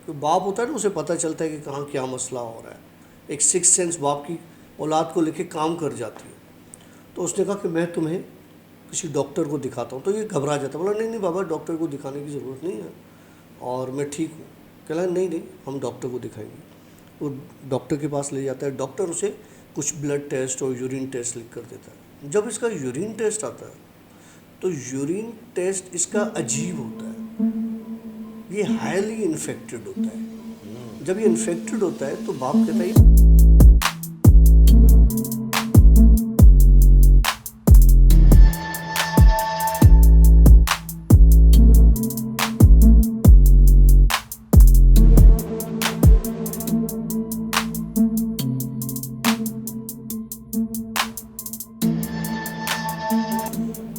कि बाप होता है ना, उसे पता चलता है कि कहाँ क्या मसला हो रहा है। एक सिक्स सेंस बाप की औलाद को लेके काम कर जाती है। तो उसने कहा कि मैं तुम्हें किसी डॉक्टर को दिखाता हूँ। तो ये घबरा जाता है, बोला नहीं नहीं बाबा, डॉक्टर को दिखाने की ज़रूरत नहीं है और मैं ठीक हूँ। कहला नहीं नहीं, हम डॉक्टर को दिखाएंगे। वो डॉक्टर के पास ले जाता है। डॉक्टर उसे कुछ ब्लड टेस्ट और यूरिन टेस्ट लिख कर देता है। जब इसका यूरिन टेस्ट आता है तो यूरिन टेस्ट इसका अजीब होता है, ये हाईली इन्फेक्टेड होता है। जब ये इन्फेक्टेड होता है तो बाप कहता है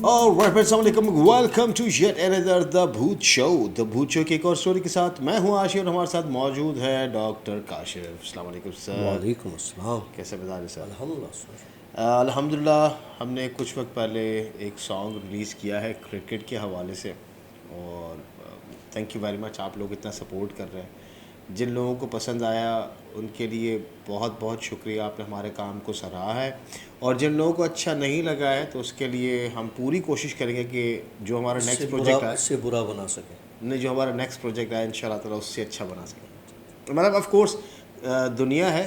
Alright, अस्सलामुअलैकुम, welcome to yet another the Bhoot show. The Bhoot show की एक और स्टोरी के साथ मैं हूँ आशी और हमारे साथ मौजूद है डॉक्टर काशिफ। अस्सलाम वालेकुम सर। वालेकुम अस्सलाम। कैसे मिजाज है सर? अल्हम्दुलिल्लाह सर। अल्हम्दुलिल्लाह। हमने कुछ वक्त पहले एक सॉन्ग रिलीज़ किया है क्रिकेट के हवाले से और थैंक यू वेरी मच, आप लोग इतना सपोर्ट कर रहे हैं। जिन लोगों को पसंद आया उनके लिए बहुत बहुत शुक्रिया, आपने हमारे काम को सराहा है। और जिन लोगों को अच्छा नहीं लगा है तो उसके लिए हम पूरी कोशिश करेंगे कि जो हमारा नेक्स्ट प्रोजेक्ट है, इससे बुरा बना सके, नहीं जो हमारा नेक्स्ट प्रोजेक्ट है इंशाल्लाह ताला उससे अच्छा बना सकें। मतलब ऑफ कोर्स दुनिया है,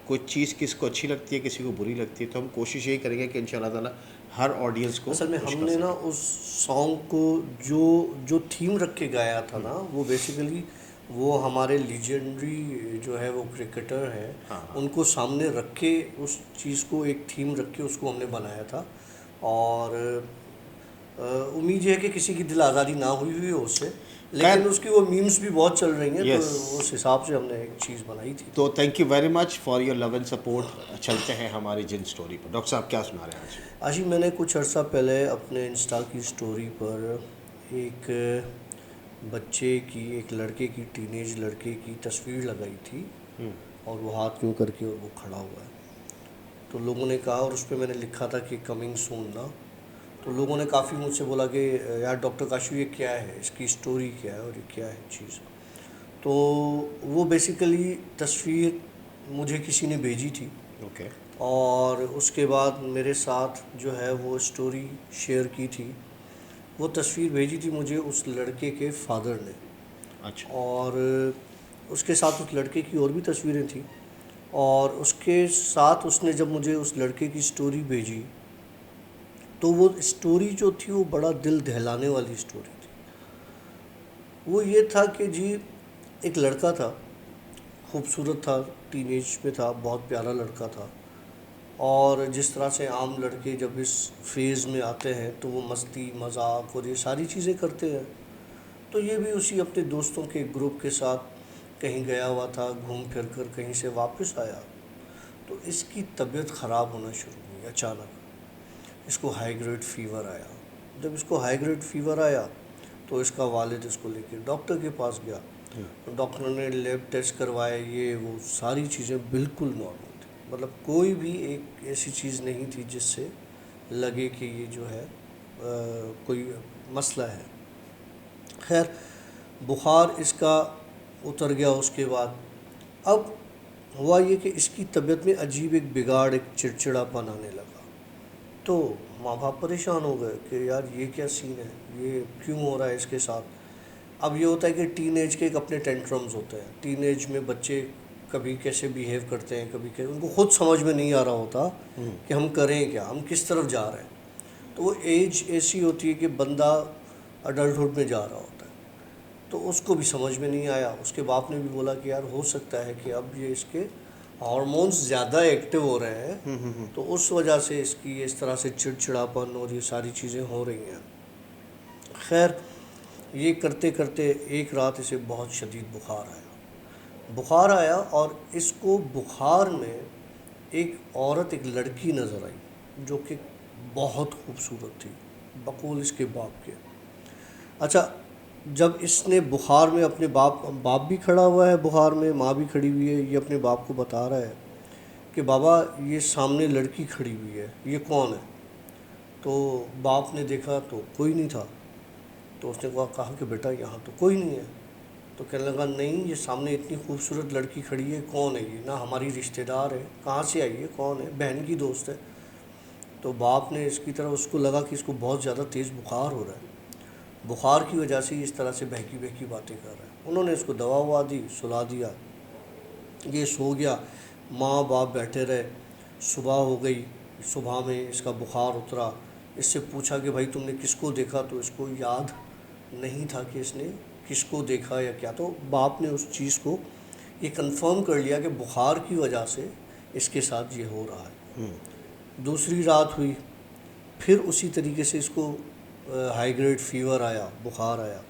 कुछ चीज़ किसको अच्छी लगती है किसी को बुरी लगती है, तो हम कोशिश यही करेंगे कि इंशाल्लाह ताला हर ऑडियंस को। असल में हमने ना उस सॉन्ग को जो जो थीम रख के गाया था ना, वो बेसिकली वो हमारे लीजेंडरी जो है वो क्रिकेटर है, उनको सामने रख के उस चीज़ को एक थीम रख के उसको हमने बनाया था। और उम्मीद है कि किसी की दिल आज़ारी ना हुई हुई हो उससे, लेकिन उसकी वो मीम्स भी बहुत चल रही हैं। Yes. तो उस हिसाब से हमने एक चीज़ बनाई थी। तो thank you very much for your love and support. चलते हैं हमारी जिन स्टोरी पर। डॉक्टर साहब क्या सुना रहे हैं आज? आशी, मैंने कुछ अर्सा पहले अपने इंस्टा की स्टोरी पर एक बच्चे की, एक लड़के की, टीनेज लड़के की तस्वीर लगाई थी और वो हाथ यूँ करके और वो खड़ा हुआ है। तो लोगों ने कहा, और उस पर मैंने लिखा था कि कमिंग सून ना, तो लोगों ने काफ़ी मुझसे बोला कि यार डॉक्टर काशू ये क्या है, इसकी स्टोरी क्या है और ये क्या है चीज़। तो वो बेसिकली तस्वीर मुझे किसी ने भेजी थी। ओके। और उसके बाद मेरे साथ जो है वो स्टोरी शेयर की थी। वो तस्वीर भेजी थी मुझे उस लड़के के फादर ने। अच्छा। और उसके साथ उस लड़के की और भी तस्वीरें थी। और उसके साथ उसने जब मुझे उस लड़के की स्टोरी भेजी तो वो स्टोरी जो थी वो बड़ा दिल दहलाने वाली स्टोरी थी। वो ये था कि जी, एक लड़का था, खूबसूरत था, टीनेज में था, बहुत प्यारा लड़का था। और जिस तरह से आम लड़के जब इस फेज़ में आते हैं तो वो मस्ती मजाक और ये सारी चीज़ें करते हैं, तो ये भी उसी अपने दोस्तों के ग्रुप के साथ कहीं गया हुआ था, घूम फिर कर कहीं से वापस आया तो इसकी तबीयत ख़राब होना शुरू हुई अचानक। इसको हाई ग्रेड फ़ीवर आया। जब इसको हाई ग्रेड फ़ीवर आया तो इसका वालिद इसको लेके डॉक्टर के पास गया। तो डॉक्टर ने लैब टेस्ट करवाए, ये वो सारी चीज़ें बिल्कुल नॉर्मल थी। मतलब कोई भी एक ऐसी चीज़ नहीं थी जिससे लगे कि ये जो है कोई मसला है। खैर, बुखार इसका उतर गया। उसके बाद अब हुआ ये कि इसकी तबीयत में अजीब एक बिगाड़, एक चिड़चिड़ापन आने लगा। तो माँ बाप परेशान हो गए कि यार ये क्या सीन है, ये क्यों हो रहा है इसके साथ। अब ये होता है कि टीनेज के एक अपने टेंट्रम्स होते हैं। टीनेज में बच्चे कभी कैसे बिहेव करते हैं, कभी कैसे, उनको खुद समझ में नहीं आ रहा होता कि हम करें क्या, हम किस तरफ जा रहे हैं। तो वो एज ऐसी होती है कि बंदा अडल्टहुड में जा रहा होता है। तो उसको भी समझ में नहीं आया। उसके बाप ने भी बोला कि यार हो सकता है कि अब ये इसके हार्मोन्स ज़्यादा एक्टिव हो रहे हैं, तो उस वजह से इसकी इस तरह से चिड़चिड़ापन और ये सारी चीज़ें हो रही हैं। खैर, ये करते करते एक रात इसे बहुत शदीद बुखार आया और इसको बुखार में एक औरत, एक लड़की नज़र आई जो कि बहुत खूबसूरत थी, बकौल इसके बाप के। अच्छा, जब इसने बुखार में अपने बाप भी खड़ा हुआ है, बुखार में माँ भी खड़ी हुई है, ये अपने बाप को बता रहा है कि बाबा ये सामने लड़की खड़ी हुई है, ये कौन है। तो बाप ने देखा तो कोई नहीं था। तो उसने कहा कि बेटा यहाँ तो कोई नहीं है। तो कहने लगा नहीं, ये सामने इतनी खूबसूरत लड़की खड़ी है, कौन है ये? ना हमारी रिश्तेदार है, कहाँ से आई है, कौन है? बहन की दोस्त है। तो बाप ने इसकी तरफ, उसको लगा कि इसको बहुत ज़्यादा तेज़ बुखार हो रहा है, बुखार की वजह से इस तरह से बहकी बहकी बातें कर रहा है। उन्होंने इसको दवा ववा दी, सुला दिया, ये सो गया। माँ बाप बैठे रहे, सुबह हो गई। सुबह में इसका बुखार उतरा। इससे पूछा कि भाई तुमने किसको देखा? तो इसको याद नहीं था कि इसने किसको देखा या क्या। तो बाप ने उस चीज़ को ये कंफर्म कर लिया कि बुखार की वजह से इसके साथ ये हो रहा है। दूसरी रात हुई, फिर उसी तरीके से इसको हाई ग्रेड फीवर आया, बुखार आया।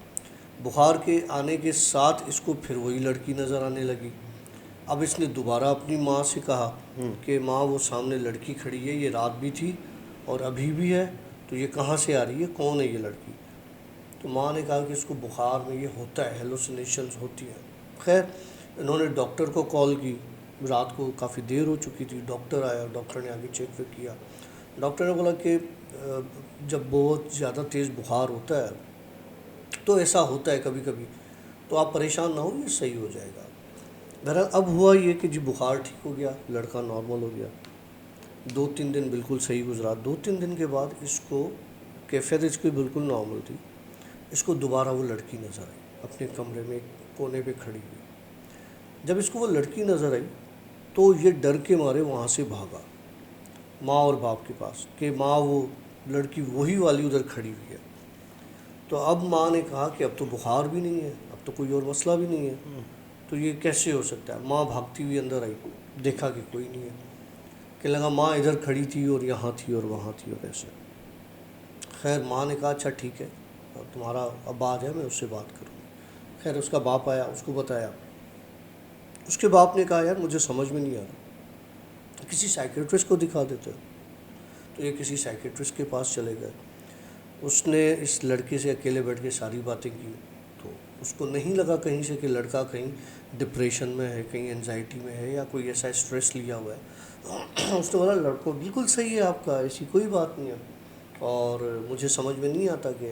बुखार के आने के साथ इसको फिर वही लड़की नज़र आने लगी। अब इसने दोबारा अपनी माँ से कहा कि माँ वो सामने लड़की खड़ी है, ये रात भी थी और अभी भी है, तो ये कहाँ से आ रही है, कौन है ये लड़की? तो माँ ने कहा कि इसको बुखार में ये होता है, हेलुसिनेशंस होती हैं। खैर, इन्होंने डॉक्टर को कॉल की। रात को काफ़ी देर हो चुकी थी। डॉक्टर आया, डॉक्टर ने आगे चेक वेक किया। डॉक्टर ने बोला कि जब बहुत ज़्यादा तेज़ बुखार होता है तो ऐसा होता है कभी कभी, तो आप परेशान ना हो, ये सही हो जाएगा। बहरहाल अब हुआ ये कि जी बुखार ठीक हो गया, लड़का नॉर्मल हो गया। 2-3 दिन बिल्कुल सही गुजरा। 2-3 दिन के बाद इसको कैफियत इसकी बिल्कुल नॉर्मल थी। इसको दोबारा वो लड़की नज़र आई अपने कमरे में कोने पे खड़ी हुई। जब इसको वो लड़की नज़र आई तो ये डर के मारे वहाँ से भागा माँ और बाप के पास कि माँ वो लड़की वही वाली उधर खड़ी हुई है। तो अब माँ ने कहा कि अब तो बुखार भी नहीं है, अब तो कोई और मसला भी नहीं है, तो ये कैसे हो सकता है? माँ भागती हुई अंदर आई, देखा कि कोई नहीं है। कि लगा माँ इधर खड़ी थी और यहाँ थी और वहाँ थी और ऐसे। खैर माँ ने कहा अच्छा ठीक है, और तुम्हारा अब्बा आ जाए, मैं उससे बात करूँगी। खैर उसका बाप आया, उसको बताया। उसके बाप ने कहा यार मुझे समझ में नहीं आ रहा, किसी साइकेट्रिस्ट को दिखा देते। तो ये किसी साइकेट्रिस्ट के पास चले गए। उसने इस लड़के से अकेले बैठ के सारी बातें की। तो उसको नहीं लगा कहीं से कि लड़का कहीं डिप्रेशन में है, कहीं एनजाइटी में है या कोई ऐसा स्ट्रेस लिया हुआ है। उसने बोला लड़को बिल्कुल सही है आपका, ऐसी कोई बात नहीं है, और मुझे समझ में नहीं आता कि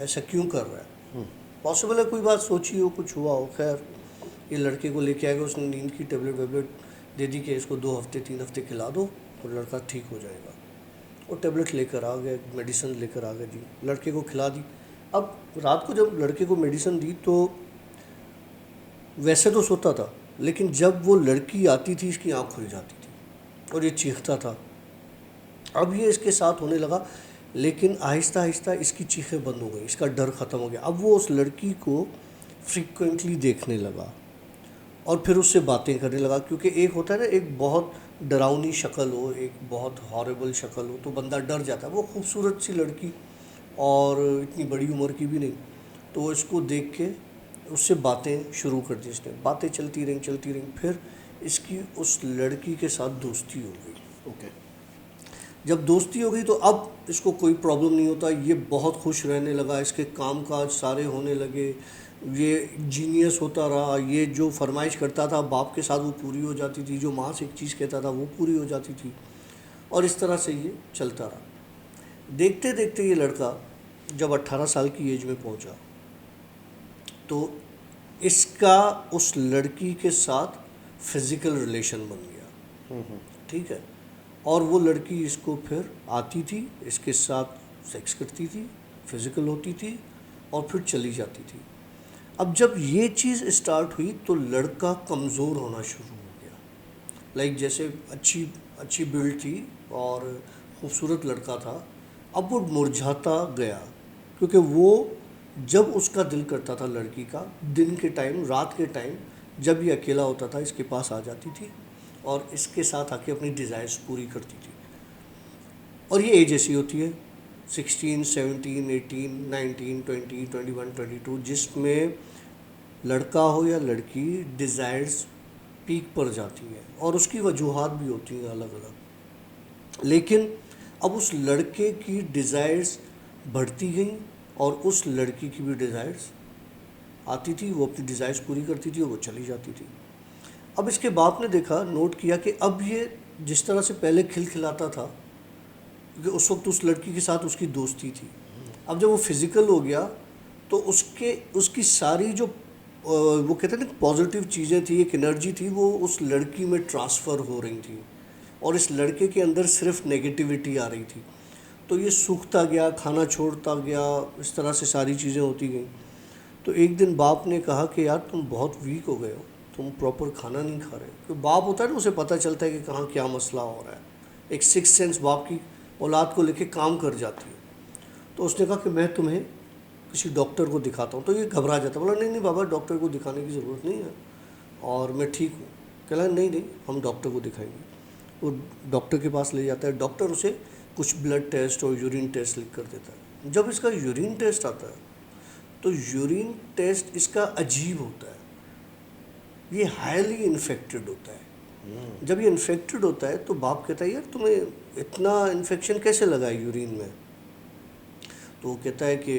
ऐसा क्यों कर रहा है। पॉसिबल है कोई बात सोची हो, कुछ हुआ हो। खैर ये लड़के को लेके आएगा, उसने नींद की टेबलेट वेबलेट दे दी कि इसको 2 हफ्ते 3 हफ्ते खिला दो और लड़का ठीक हो जाएगा। वो टेबलेट लेकर आ गए, मेडिसिन लेकर आ गए जी, लड़के को खिला दी। अब रात को जब लड़के को मेडिसिन दी तो वैसे तो सोता था, लेकिन जब वो लड़की आती थी इसकी आँख खुल जाती थी और ये चीखता था। अब ये इसके साथ होने लगा, लेकिन आहिस्ता आहिस्ता इसकी चीखें बंद हो गई, इसका डर ख़त्म हो गया। अब वो उस लड़की को फ्रीक्वेंटली देखने लगा और फिर उससे बातें करने लगा। क्योंकि एक होता है ना, एक बहुत डरावनी शक्ल हो, एक बहुत हॉरेबल शक्ल हो, तो बंदा डर जाता है। वो खूबसूरत सी लड़की और इतनी बड़ी उम्र की भी नहीं, तो वो इसको देख के उससे बातें शुरू कर दी इसने। बातें चलती रहीं। फिर इसकी उस लड़की के साथ दोस्ती हो गई। ओके। जब दोस्ती हो गई तो अब इसको कोई प्रॉब्लम नहीं होता, ये बहुत खुश रहने लगा, इसके काम काज सारे होने लगे, ये जीनियस होता रहा। ये जो फरमाइश करता था बाप के साथ वो पूरी हो जाती थी, जो माँ से एक चीज़ कहता था वो पूरी हो जाती थी, और इस तरह से ये चलता रहा। देखते देखते ये लड़का जब 18 साल की एज में पहुंचा तो इसका उस लड़की के साथ फिज़िकल रिलेशन बन गया। ठीक है, और वो लड़की इसको फिर आती थी, इसके साथ सेक्स करती थी, फिज़िकल होती थी और फिर चली जाती थी। अब जब ये चीज़ स्टार्ट हुई तो लड़का कमज़ोर होना शुरू हो गया। लाइक जैसे अच्छी बिल्ड थी और खूबसूरत लड़का था, अब वो मुरझाता गया। क्योंकि वो जब उसका दिल करता था लड़की का, दिन के टाइम, रात के टाइम, जब ये अकेला होता था इसके पास आ जाती थी और इसके साथ आके अपनी डिज़ायर्स पूरी करती थी। और ये एज ऐसी होती है 16, 17, 18, 19, 20, 21, 22, जिसमें लड़का हो या लड़की डिज़ायर्स पीक पर जाती है और उसकी वजूहात भी होती हैं अलग अलग। लेकिन अब उस लड़के की डिज़ायर्स बढ़ती गई और उस लड़की की भी डिज़ायर्स आती थी, वो अपनी डिज़ायर्स पूरी करती थी और वो चली जाती थी। अब इसके बाप ने देखा, नोट किया कि अब ये जिस तरह से पहले खिलखिलाता था, क्योंकि उस वक्त उस लड़की के साथ उसकी दोस्ती थी, अब जब वो फिज़िकल हो गया तो उसकी सारी जो वो कहते हैं ना पॉजिटिव चीज़ें थी, एक एनर्जी थी, वो उस लड़की में ट्रांसफ़र हो रही थी और इस लड़के के अंदर सिर्फ नेगेटिविटी आ रही थी। तो ये सूखता गया, खाना छोड़ता गया, इस तरह से सारी चीज़ें होती गई। तो एक दिन बाप ने कहा कि यार तुम बहुत वीक हो गए हो, तुम प्रॉपर खाना नहीं खा रहे। तो बाप होता है ना, उसे पता चलता है कि कहाँ क्या मसला हो रहा है। एक सिक्स सेंस बाप की औलाद को लेके काम कर जाती है। तो उसने कहा कि मैं तुम्हें किसी डॉक्टर को दिखाता हूँ। तो ये घबरा जाता, बोला नहीं नहीं बाबा, डॉक्टर को दिखाने की ज़रूरत नहीं है और मैं ठीक हूँ। कहला नहीं नहीं, हम डॉक्टर को दिखाएंगे। वो डॉक्टर के पास ले जाता है। डॉक्टर उसे कुछ ब्लड टेस्ट और यूरिन टेस्ट लिख कर देता है। जब इसका यूरिन टेस्ट आता है तो यूरिन टेस्ट इसका अजीब होता है, ये हाईली इन्फेक्टेड होता है। जब ये इन्फेक्टेड होता है तो बाप कहता है यार तुम्हें इतना इन्फेक्शन कैसे लगा है यूरिन में। तो वो कहता है कि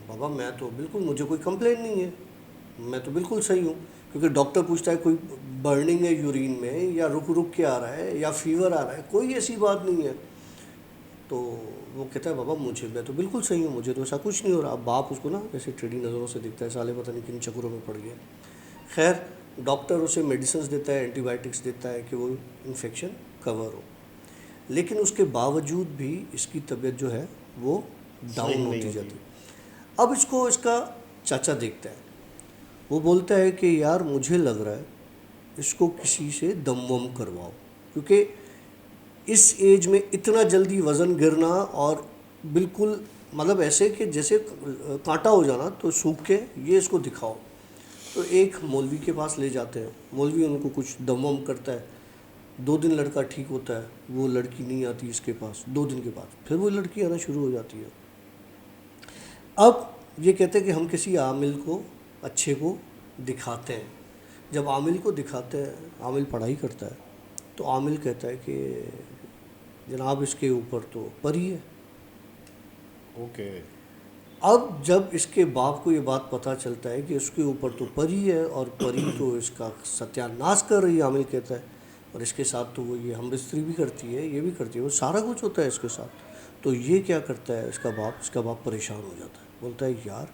बाबा मैं तो बिल्कुल, मुझे कोई कंप्लेन नहीं है, मैं तो बिल्कुल सही हूँ। क्योंकि डॉक्टर पूछता है कोई बर्निंग है यूरिन में या रुक रुक के आ रहा है या फीवर आ रहा है, कोई ऐसी बात नहीं है। तो वो कहता है बाबा मैं तो बिल्कुल सही हूँ, मुझे तो ऐसा कुछ नहीं हो रहा। अब बाप उसको ना ऐसे टेढ़ी नज़रों से दिखता है, साले पता नहीं किन चक्करों में पड़ गया। खैर डॉक्टर उसे मेडिसिन देता है, एंटीबायोटिक्स देता है कि वो इन्फेक्शन कवर हो। लेकिन उसके बावजूद भी इसकी तबीयत जो है वो डाउन होती जाती है। अब इसको इसका चाचा देखता है, वो बोलता है कि यार मुझे लग रहा है इसको किसी से दम वम करवाओ, क्योंकि इस एज में इतना जल्दी वज़न गिरना और बिल्कुल मतलब ऐसे कि जैसे कांटा हो जाना, तो सूख के ये इसको दिखाओ। तो एक मौलवी के पास ले जाते हैं, मौलवी उनको कुछ दम वम करता है। 2 दिन लड़का ठीक होता है, वो लड़की नहीं आती इसके पास। 2 दिन के बाद फिर वो लड़की आना शुरू हो जाती है। अब ये कहते हैं कि हम किसी आमिल को, अच्छे को दिखाते हैं। जब आमिल को दिखाते हैं, आमिल पढ़ाई करता है, तो आमिल कहता है कि जनाब इसके ऊपर तो परी है। ओके। अब जब इसके बाप को ये बात पता चलता है कि उसके ऊपर तो परी है और परी तो इसका सत्यानाश कर रही है, आमिल कहता है, और इसके साथ तो वो ये हम बिस्तरी भी करती है, ये भी करती है, वो सारा कुछ होता है इसके साथ। तो ये क्या करता है इसका बाप परेशान हो जाता है, बोलता है यार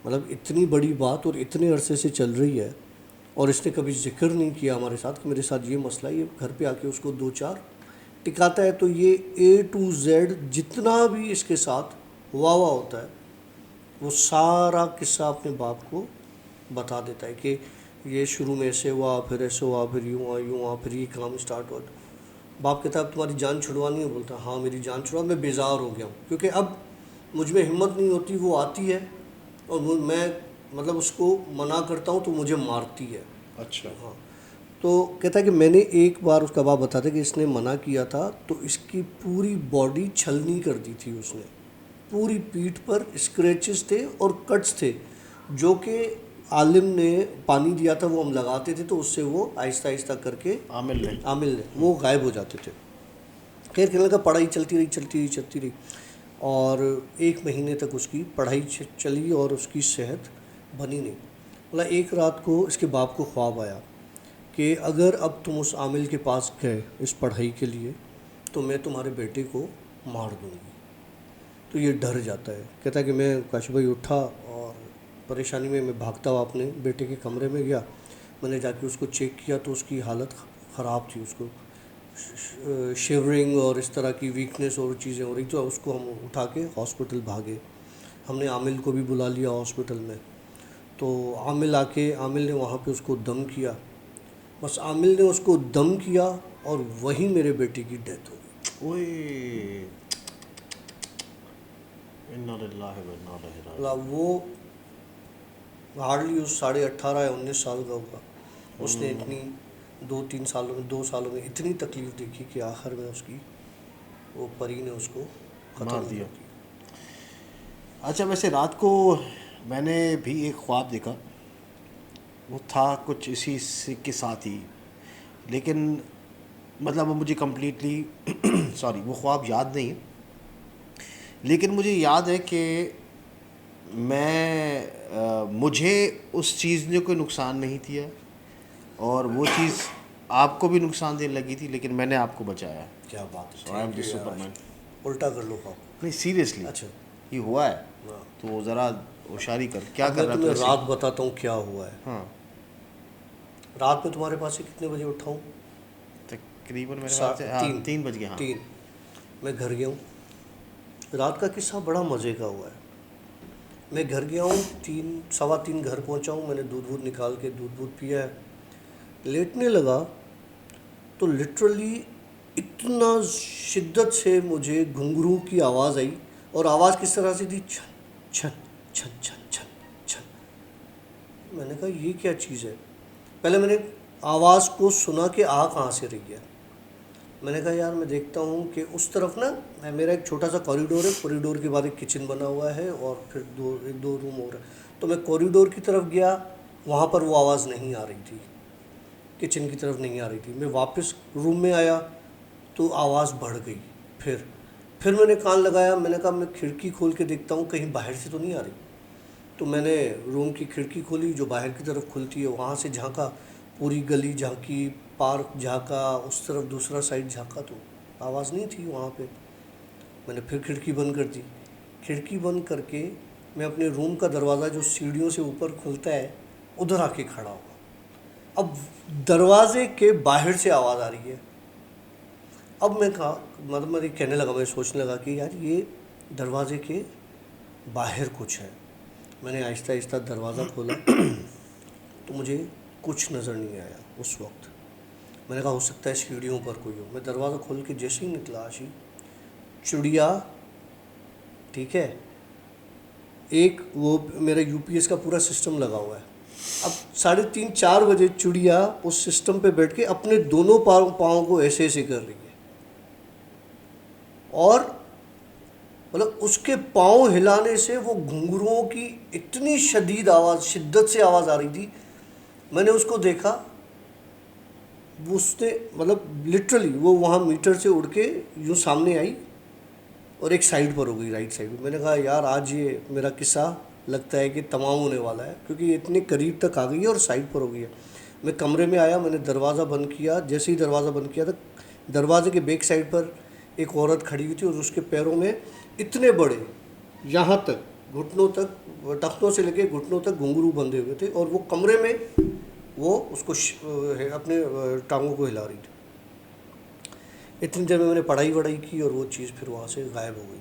मतलब इतनी बड़ी बात और इतने अरसे से चल रही है और इसने कभी जिक्र नहीं किया हमारे साथ कि मेरे साथ ये मसला है। ये घर पे आके उसको 2-4 टिकाता है। तो ये A to Z जितना भी इसके साथ हुआ होता है वो सारा किस्सा अपने बाप को बता देता है कि ये शुरू में ऐसे हुआ, फिर ऐसे हुआ, फिर यूँ हुआ, फिर ये काम स्टार्ट हुआ। बाप कहता है अब तुम्हारी जान छुड़वानी है। बोलता हाँ मेरी जान छुड़वा, मैं बेजार हो गया हूँ, क्योंकि अब मुझ में हिम्मत नहीं होती। वो आती है और मैं मतलब उसको मना करता हूँ तो मुझे मारती है। अच्छा। हाँ। तो कहता है कि मैंने एक बार, उसका बाप बताता है कि इसने मना किया था तो इसकी पूरी बॉडी छलनी कर दी थी उसने। पूरी पीठ पर स्क्रैचेस थे और कट्स थे, जो कि आलिम ने पानी दिया था वो हम लगाते थे, तो उससे वो आहिस्ता आहिस्ता करके आमिल ने वो गायब हो जाते थे। खैर कहने लगा पढ़ाई चलती रही और 1 महीने तक उसकी पढ़ाई चली और उसकी सेहत बनी नहीं। मतलब एक रात को इसके बाप को ख्वाब आया कि अगर अब तुम उस आमिल के पास गए इस पढ़ाई के लिए तो मैं तुम्हारे बेटे को मार दूँगी। तो ये डर जाता है, कहता है कि मैं काशी भाई उठा और परेशानी में मैं भागता हुआ अपने बेटे के कमरे में गया। मैंने जाके उसको चेक किया तो उसकी हालत ख़राब थी, उसको शिवरिंग और इस तरह की वीकनेस और चीज़ें हो रही। तो उसको हम उठा के हॉस्पिटल भागे। हमने आमिल को भी बुला लिया हॉस्पिटल में। तो आमिल ने वहाँ पे उसको दम किया। बस आमिल ने उसको दम किया और वहीं मेरे बेटे की डेथ हो गई। ओए, इन्ना लिल्लाहि व इन्ना इलैहि राजिऊन। मतलब वो हार्डली उस 18.5 या 19 साल का होगा। उसने इतनी 2 सालों में इतनी तकलीफ़ देखी कि आखिर में उसकी वो परी ने उसको खत्म मार कर दिया। दिया। अच्छा, वैसे रात को मैंने भी एक ख्वाब देखा, वो था कुछ इसी के साथ ही, लेकिन मतलब वो मुझे कम्प्लीटली सॉरी वो ख्वाब याद नहीं, लेकिन मुझे याद है कि मुझे उस चीज़ ने कोई नुकसान नहीं किया और वो चीज़ आपको भी नुकसान देने लगी थी, लेकिन मैंने आपको बचाया। क्या बात है, आई एम द सुपरमैन। उल्टा कर लो पाप। नहीं सीरियसली, अच्छा। ये हुआ है। हाँ। तो ज़रा होशियारी कर, क्या अब कर मैं रहा तुम्हें तू रात ऐसे? बताता हूँ क्या हुआ है। हाँ, रात में तुम्हारे पास से कितने बजे उठा हूँ? तकरीबन मेरे ख्याल से साढ़े हाँ तीन 3 बज गए, हाँ। तीन मैं घर गया हूँ। रात का किस्सा बड़ा मज़े का हुआ है। मैं घर गया हूँ, 3 सवा 3 घर पहुँचा हूँ। मैंने दूध वूध निकाल के दूध वूध पिया है, लेटने लगा तो लिटरली इतना शिद्दत से मुझे घुंघरू की आवाज़ आई। और आवाज़ किस तरह से थी, छन छन छन छन छन छन। मैंने कहा ये क्या चीज़ है। पहले मैंने आवाज़ को सुना कि आ कहाँ से रही है। मैंने कहा यार मैं देखता हूँ कि उस तरफ ना मेरा एक छोटा सा कॉरिडोर है, कॉरिडोर के बाद एक किचन बना हुआ है और फिर एक दो रूम और है। तो मैं कॉरिडोर की तरफ गया, वहाँ पर वो आवाज़ नहीं आ रही थी, किचन की तरफ नहीं आ रही थी। मैं वापस रूम में आया तो आवाज़ बढ़ गई। फिर मैंने कान लगाया, मैंने कहा मैं खिड़की खोल के देखता हूँ कहीं बाहर से तो नहीं आ रही। तो मैंने रूम की खिड़की खोली जो बाहर की तरफ खुलती है, वहाँ से झांका, पूरी गली झांकी, पार्क झांका, उस तरफ दूसरा साइड झांका तो आवाज़ नहीं थी वहाँ पे। मैंने फिर खिड़की बंद कर दी। खिड़की बंद करके मैं अपने रूम का दरवाज़ा जो सीढ़ियों से ऊपर खुलता है उधर आके खड़ा हुआ। अब दरवाजे के बाहर से आवाज़ आ रही है। अब मैं कहा, मतलब मैं कहने लगा, मैं सोचने लगा कि यार ये दरवाजे के बाहर कुछ है। मैंने आहिस्ता आहिस्ता दरवाज़ा खोला तो मुझे कुछ नज़र नहीं आया उस वक्त। मैंने कहा हो सकता है सीढ़ियों पर कोई हो। मैं दरवाज़ा खोल के जैसे ही निकला, आशी चिड़िया, ठीक है, एक वो मेरा यूपीएस का पूरा सिस्टम लगा हुआ है। अब 3:30 4 बजे चिड़िया उस सिस्टम पे बैठ के अपने दोनों पाँव को ऐसे ऐसे कर रही है और मतलब उसके पाँव हिलाने से वो घुंघरुओं की इतनी शदीद आवाज़, शिद्दत से आवाज़ आ रही थी। मैंने उसको देखा, वो उसने मतलब लिटरली वो वहाँ मीटर से उड़ के यूँ सामने आई और एक साइड पर हो गई, राइट साइड पर। मैंने कहा यार आज ये मेरा किस्सा लगता है कि तमाम होने वाला है, क्योंकि ये इतने करीब तक आ गई है और साइड पर हो गई है। मैं कमरे में आया, मैंने दरवाज़ा बंद किया। जैसे ही दरवाज़ा बंद किया तो दरवाजे के बैक साइड पर एक औरत खड़ी हुई थी और उसके पैरों में इतने बड़े, यहाँ तक घुटनों तक, टखनों से लेके घुटनों तक घुंघरू बंधे हुए थे और वो कमरे में वो उसको अपने टांगों को हिला रही थी। इतनी देर में मैंने पढ़ाई वढ़ाई की और वो चीज़ फिर वहाँ से गायब हो गई।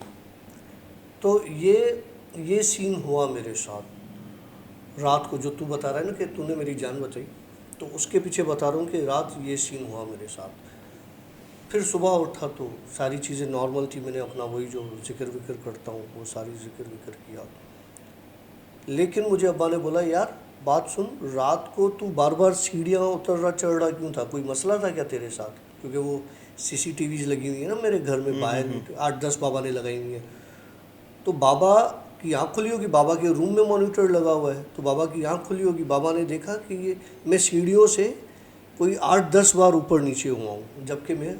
तो ये सीन हुआ मेरे साथ रात को, जो तू बता रहा है ना कि तूने मेरी जान बचाई, तो उसके पीछे बता रहा हूँ कि रात ये सीन हुआ मेरे साथ। फिर सुबह उठा तो सारी चीज़ें नॉर्मल थी। मैंने अपना वही जो जिक्र विक्र करता हूँ वो सारी जिक्र विक्र किया। लेकिन मुझे अब्बा ने बोला यार बात सुन, रात को तू बार बार सीढ़ियाँ उतर रहा चढ़ रहा क्यों था, कोई मसला था क्या तेरे साथ? क्योंकि वो सीसीटीवीज लगी हुई है ना मेरे घर में, बाहर 8-10 बाबा ने लगाई हुई है। तो बाबा की आँख खुली होगी, बाबा के रूम में मॉनिटर लगा हुआ है, तो बाबा की आँख खुली होगी, बाबा ने देखा कि ये मैं सीढ़ियों से कोई 8-10 बार ऊपर नीचे हुआ हूँ जबकि मैं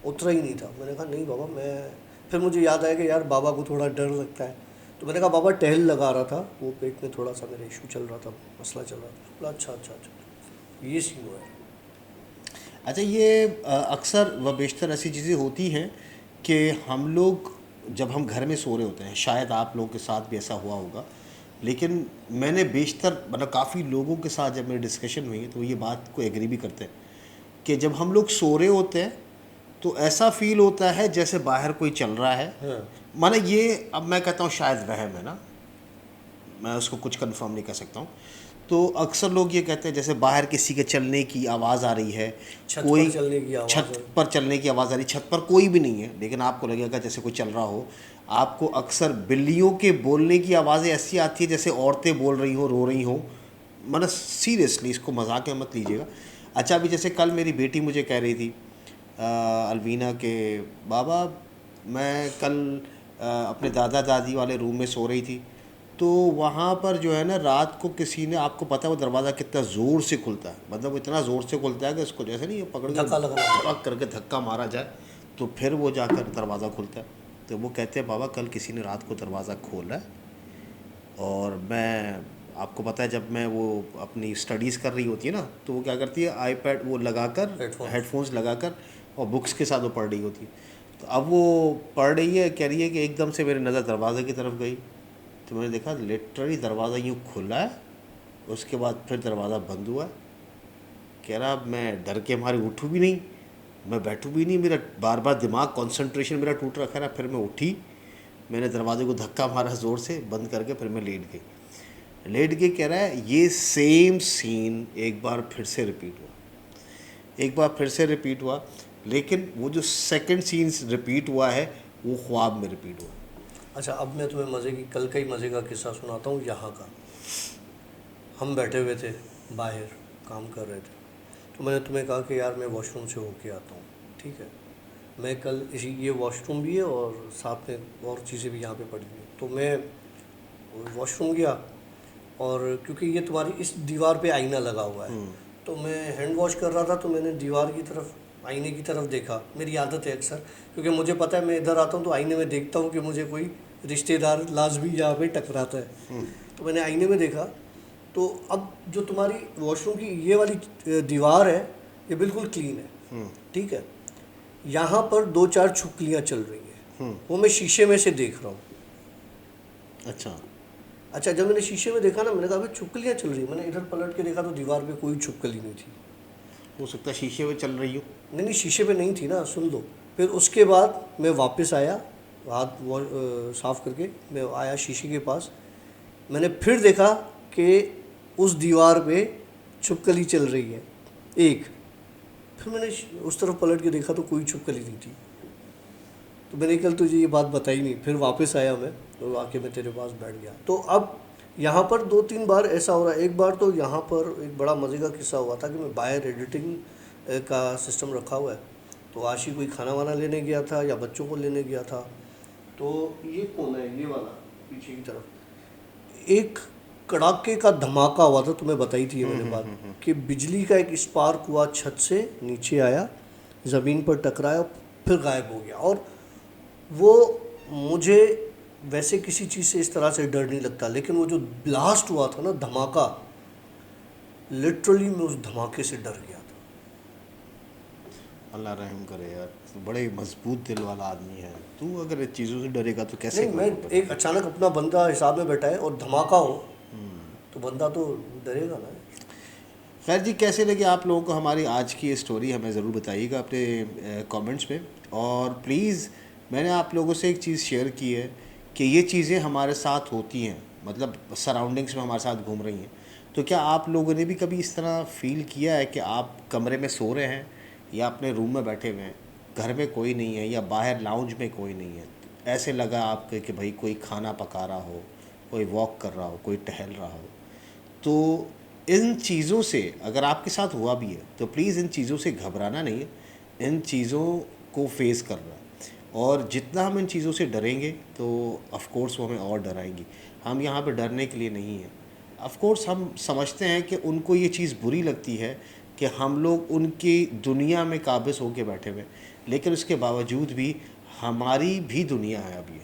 उतरा ही नहीं था। मैंने कहा नहीं बाबा मैं, फिर मुझे याद आया कि यार बाबा को थोड़ा डर लगता है, तो मैंने कहा बाबा टहल लगा रहा था, वो पेट में थोड़ा सा मेरा इशू चल रहा था, मसला चल रहा था। बोला अच्छा अच्छा अच्छा, ये सीन हुआ है। अच्छा, ये अक्सर व बेशतर ऐसी चीज़ें होती हैं कि हम लोग जब हम घर में सो रहे होते हैं, शायद आप लोगों के साथ भी ऐसा हुआ होगा, लेकिन मैंने बेशतर मतलब काफ़ी लोगों के साथ जब मेरी डिस्कशन हुई है तो ये बात को एग्री भी करते हैं कि जब हम लोग सो रहे होते हैं तो ऐसा फील होता है जैसे बाहर कोई चल रहा है। हाँ माने ये, अब मैं कहता हूँ शायद वहम है ना, मैं उसको कुछ कंफर्म नहीं कर सकता हूँ। तो अक्सर लोग ये कहते हैं जैसे बाहर किसी के चलने की आवाज़ आ रही है, छत कोई पर चलने की आवाज़ छत है। पर चलने की आवाज़ आ रही, छत पर कोई भी नहीं है लेकिन आपको लगेगा जैसे कोई चल रहा हो। आपको अक्सर बिल्लियों के बोलने की आवाज़ें ऐसी आती है जैसे औरतें बोल रही हो, रो रही हो। मतलब सीरियसली, इसको मजाक में मत लीजिएगा। अच्छा, अभी जैसे कल मेरी बेटी मुझे कह रही थी अलवीना के बाबा, मैं कल अपने दादा दादी वाले रूम में सो रही थी तो वहाँ पर जो है ना रात को किसी ने, आपको पता है वो दरवाज़ा कितना ज़ोर से खुलता है, मतलब वो इतना ज़ोर से खुलता है कि उसको जैसे नहीं पकड़ के धक्का लगाना। धड़क करके धक्का मारा जाए तो फिर वो जाकर दरवाज़ा खुलता है। तो वो कहते हैं बाबा कल किसी ने रात को दरवाज़ा खोला है और मैं, आपको पता है जब मैं वो अपनी स्टडीज़ कर रही होती है ना तो वो क्या करती है आईपैड वो लगाकर, हेडफोन्स लगाकर और बुक्स के साथ वो पढ़ रही होती है। तो अब वो पढ़ रही है, कह रही है कि एकदम से मेरी नज़र दरवाजे की तरफ गई। तो मैंने देखा लिटरली दरवाज़ा यूँ खुला है, उसके बाद फिर दरवाज़ा बंद हुआ है। कह रहा अब मैं डर के मारे उठूँ भी नहीं, मैं बैठूँ भी नहीं, मेरा बार बार दिमाग कंसंट्रेशन मेरा टूट रखा है ना। फिर मैं उठी, मैंने दरवाजे को धक्का मारा ज़ोर से, बंद करके फिर मैं लेट गई। लेट के कह रहा है ये सेम सीन एक बार फिर से रिपीट हुआ, एक बार फिर से रिपीट हुआ, लेकिन वो जो सेकंड सीन रिपीट हुआ है वो ख्वाब में रिपीट हुआ। अच्छा, अब मैं तुम्हें कल का ही मज़े का किस्सा सुनाता हूँ यहाँ का। हम बैठे हुए थे बाहर, काम कर रहे थे, तो मैंने तुम्हें कहा कि यार मैं वॉशरूम से होके आता हूँ, ठीक है। मैं कल इसी ये वॉशरूम भी है और साथ में और चीज़ें भी यहाँ पे पड़ी हुई हैं। तो मैं वॉशरूम गया, और क्योंकि ये तुम्हारी इस दीवार पे आईना लगा हुआ है, तो मैं हैंड वॉश कर रहा था, तो मैंने दीवार की तरफ, आईने की तरफ देखा। मेरी आदत है अक्सर, क्योंकि मुझे पता है मैं इधर आता हूँ तो आईने में देखता हूँ कि मुझे कोई रिश्तेदार लाजमी यहाँ पे टकराता है। तो मैंने आईने में देखा, तो अब जो तुम्हारी वॉशरूम की ये वाली दीवार है, ये बिल्कुल क्लीन है, ठीक है। यहाँ पर 2-4 छुपकलियाँ चल रही हैं, वो मैं शीशे में से देख रहा हूँ। अच्छा, जब मैंने शीशे में देखा ना, मैंने कहा अबे छुपकलियाँ चल रही हैं। मैंने इधर पलट के देखा तो दीवार पे कोई छुपकली नहीं थी। हो सकता है शीशे में चल रही हो। नहीं, शीशे पे नहीं थी ना, सुन लो। फिर उसके बाद मैं वापस आया, हाथ साफ़ करके मैं आया शीशे के पास। मैंने फिर देखा कि उस दीवार पे छुपकली चल रही है एक। फिर मैंने उस तरफ पलट के देखा तो कोई छुपकली नहीं थी। तो मैंने कल तुझे ये बात बताई नहीं। फिर वापस आया मैं, तो आके मैं तेरे पास बैठ गया। तो अब यहाँ पर 2-3 बार ऐसा हो रहा है। एक बार तो यहाँ पर एक बड़ा मज़े का किस्सा हुआ था कि मैं बाहर एडिटिंग का सिस्टम रखा हुआ है, तो आशी कोई खाना वाना लेने गया था या बच्चों को लेने गया था। तो ये कौन है, ये वाला पीछे की तरफ एक कड़ाके का धमाका हुआ था। तुम्हें बताई थी ये मैंने बात, कि बिजली का एक स्पार्क हुआ, छत से नीचे आया, ज़मीन पर टकराया, फिर गायब हो गया। और वो, मुझे वैसे किसी चीज़ से इस तरह से डर नहीं लगता, लेकिन वो जो ब्लास्ट हुआ था ना, धमाका, लिटरली मैं उस धमाके से डर गया था। अल्लाह रहम करे यार, तू बड़े मजबूत दिल वाला आदमी है। तू अगर इन चीज़ों से डरेगा तो कैसे नहीं, कोई मैं को एक अचानक अपना बंदा हिसाब में बैठा है और धमाका हो, तो बंदा तो डरेगा ना। खैर जी, कैसे लगे आप लोगों को हमारी आज की ये स्टोरी, हमें ज़रूर बताइएगा अपने कमेंट्स में। और प्लीज़, मैंने आप लोगों से एक चीज़ शेयर की है कि ये चीज़ें हमारे साथ होती हैं, मतलब सराउंडिंग्स में हमारे साथ घूम रही हैं। तो क्या आप लोगों ने भी कभी इस तरह फ़ील किया है कि आप कमरे में सो रहे हैं या अपने रूम में बैठे हुए हैं, घर में कोई नहीं है या बाहर लाउंज में कोई नहीं है, ऐसे लगा आपको कि भाई कोई खाना पका रहा हो, कोई वॉक कर रहा हो, कोई टहल रहा हो। तो इन चीज़ों से अगर आपके साथ हुआ भी है तो प्लीज़ इन चीज़ों से घबराना नहीं है, इन चीज़ों को फेस करना है। और जितना हम इन चीज़ों से डरेंगे तो ऑफ़ कोर्स वो हमें और डराएंगी। हम यहाँ पे डरने के लिए नहीं हैं। ऑफ़ कोर्स हम समझते हैं कि उनको ये चीज़ बुरी लगती है कि हम लोग उनकी दुनिया में काबिज़ होके बैठे हुए, लेकिन उसके बावजूद भी हमारी भी दुनिया है अब ये,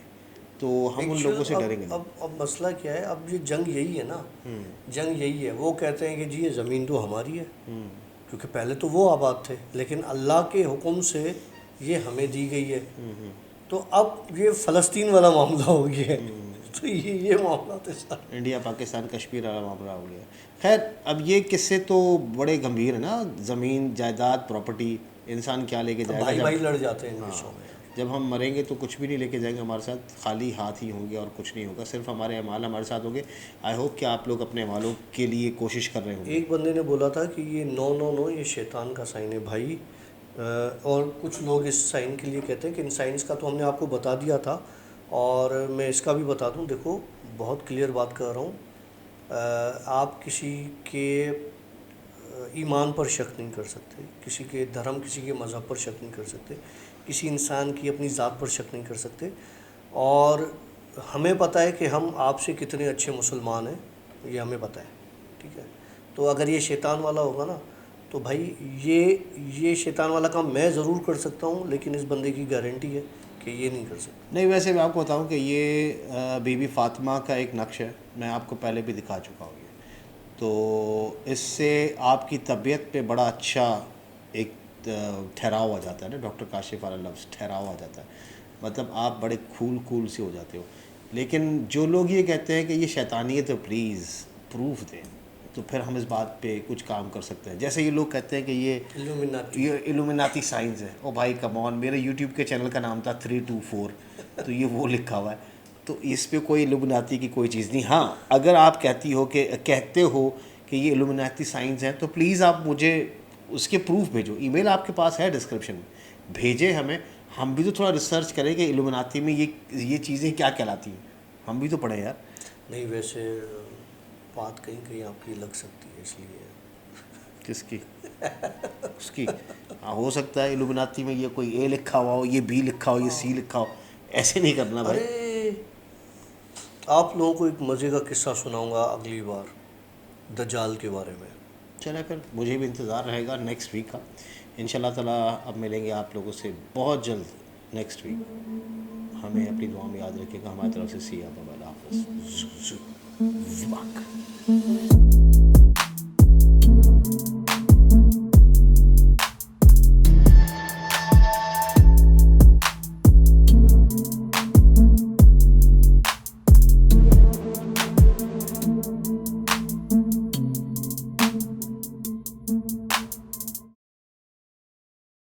तो हम उन लोगों से डरेंगे नहीं। अब मसला क्या है, अब ये जंग यही है ना, जंग यही है। वो कहते हैं कि जी ये ज़मीन तो हमारी है, क्योंकि पहले तो वो आबाद थे, लेकिन अल्लाह के हुक्म से ये हमें दी गई है। तो अब ये फ़लस्तीन वाला मामला हो गया है। तो ये मामला तो सारा इंडिया पाकिस्तान कश्मीर वाला मामला हो गया। खैर, अब ये किस्से तो बड़े गंभीर है ना, ज़मीन जायदाद प्रॉपर्टी, इंसान क्या लेके जाएगा भाई जब, भाई लड़ जाते हैं इन हाँ, विषयों में। जब हम मरेंगे तो कुछ भी नहीं लेके जाएंगे हमारे साथ, खाली हाथ ही होंगे और कुछ नहीं होगा, सिर्फ हमारे अमाल हमारे साथ होंगे। आई होप कि आप लोग अपने अमालों के लिए कोशिश कर रहे होंगे। एक बंदे ने बोला था कि ये 999 ये शैतान का साइन है भाई। और कुछ लोग इस साइन के लिए कहते हैं कि इन साइंस का तो हमने आपको बता दिया था, और मैं इसका भी बता दूं। देखो, बहुत क्लियर बात कर रहा हूँ। आप किसी के ईमान पर शक नहीं कर सकते, किसी के धर्म, किसी के मज़हब पर शक नहीं कर सकते, किसी इंसान की अपनी ज़ात पर शक नहीं कर सकते। और हमें पता है कि हम आपसे कितने अच्छे मुसलमान हैं, ये हमें पता है, ठीक है। तो अगर ये शैतान वाला होगा ना, तो भाई ये शैतान वाला काम मैं ज़रूर कर सकता हूँ, लेकिन इस बंदे की गारंटी है कि ये नहीं कर सकता। नहीं, वैसे मैं आपको बताऊं कि ये बीबी फ़ातिमा का एक नक्श है, मैं आपको पहले भी दिखा चुका हूँ ये। तो इससे आपकी तबीयत पे बड़ा अच्छा एक ठहराव आ जाता है ना, डॉक्टर काशिफ वाला लफ्ज़ ठहराव आ जाता है, मतलब आप बड़े कूल से हो जाते हो। लेकिन जो लोग ये कहते हैं कि ये शैतानियत है, प्लीज़ प्रूफ दें, तो फिर हम इस बात पे कुछ काम कर सकते हैं। जैसे ये लोग कहते हैं कि ये इल्यूमिनाती साइंस है। ओ भाई कम ऑन, मेरे यूट्यूब के चैनल का नाम था 324, तो ये वो लिखा हुआ है, तो इस पे कोई इल्यूमिनाती की कोई चीज़ नहीं। हाँ, अगर आप कहते हो कि ये इल्यूमिनाती साइंस हैं, तो प्लीज़ आप मुझे उसके प्रूफ भेजो। ईमेल आपके पास है डिस्क्रिप्शन में, भेजें हमें, हम भी तो थोड़ा रिसर्च करें कि इल्यूमिनाती में ये चीज़ें क्या कहलाती हैं, हम भी तो पढ़ें यार। नहीं, वैसे बात कहीं कहीं आपकी लग सकती है, इसलिए। किसकी? उसकी? हाँ, हो सकता है इल्यूमिनाती में ये कोई ए लिखा हुआ हो, ये बी लिखा हो, ये सी लिखा हो। ऐसे नहीं करना भाई। अरे, आप लोगों को एक मज़े का किस्सा सुनाऊंगा अगली बार, दज्जाल के बारे में। चले फिर, मुझे भी इंतज़ार रहेगा नेक्स्ट वीक का। इंशाल्लाह ताला अब मिलेंगे आप लोगों से बहुत जल्द नेक्स्ट वीक। हमें अपनी दुआ में याद रखिएगा। हमारी तरफ से सी या बाबा हाफ़िज़।